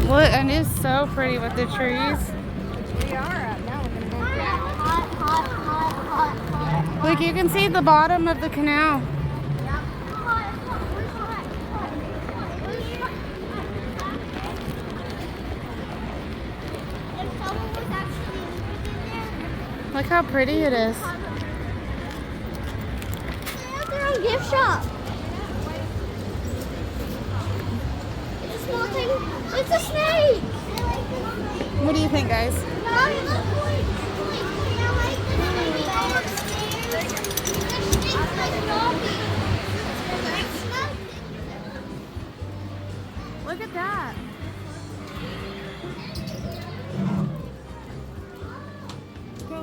Look, and it's so pretty with the trees. We are. Now we're going to go. Look, you can see the bottom of the canal. Look how pretty it is. They have their own gift shop. It's a small thing. It's a snake. What do you think, guys? Mommy, look. Look at that. Go.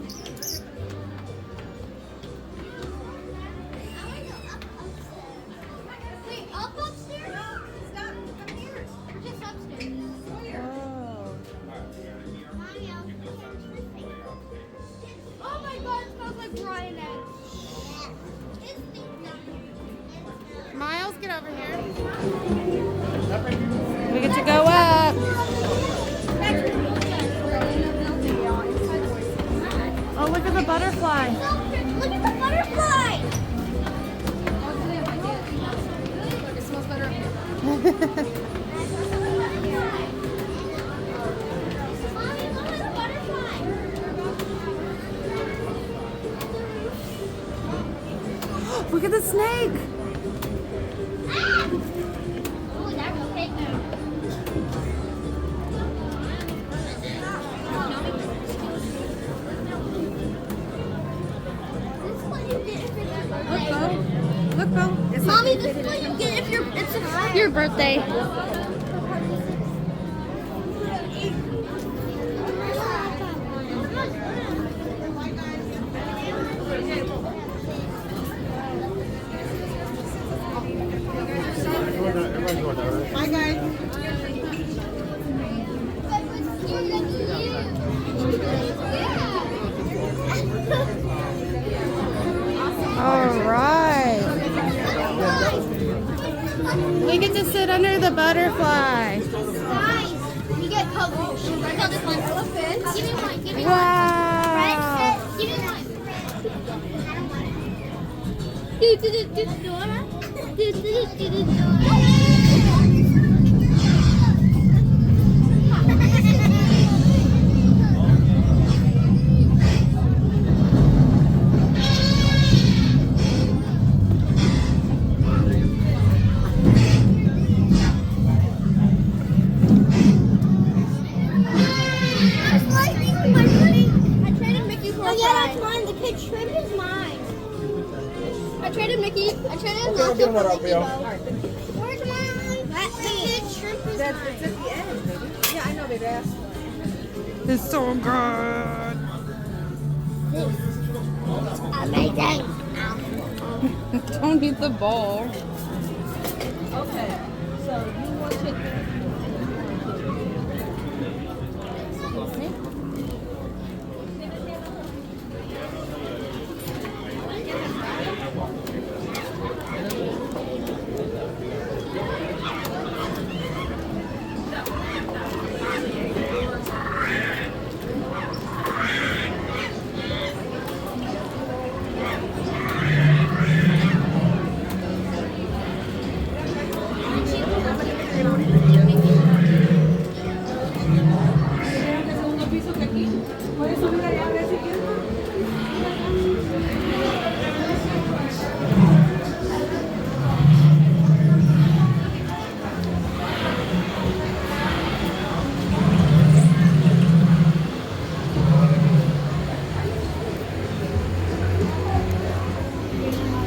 Wait, up upstairs? No, it's not upstairs. We're just upstairs. Oh my god, it smells like rotten eggs. Miles, get over here. We get to go up. Oh, look at the butterfly. Look at the butterfly. It smells better. Mommy, look at the butterfly. Look at the snake. Oh, that's okay now. This is what you get if it's your birthday. Look, Bo. It's Mommy, this is what you get if it's your birthday. Hi, guys. All right. We get to sit under the butterfly. Nice. You get coverage. I got this one. Elephant. Give me one. Give me one. Wow. Give me one. Do Dora. Do that's mine. The kid shrimp is mine. I traded Mickey. I traded Nacho for Mickey. Where's mine? That kid shrimp is It's mine. at the end, baby. Yeah, I know, baby. Ask. It's so good. Amazing. Don't eat the ball. Okay. So you want to...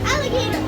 Alligator.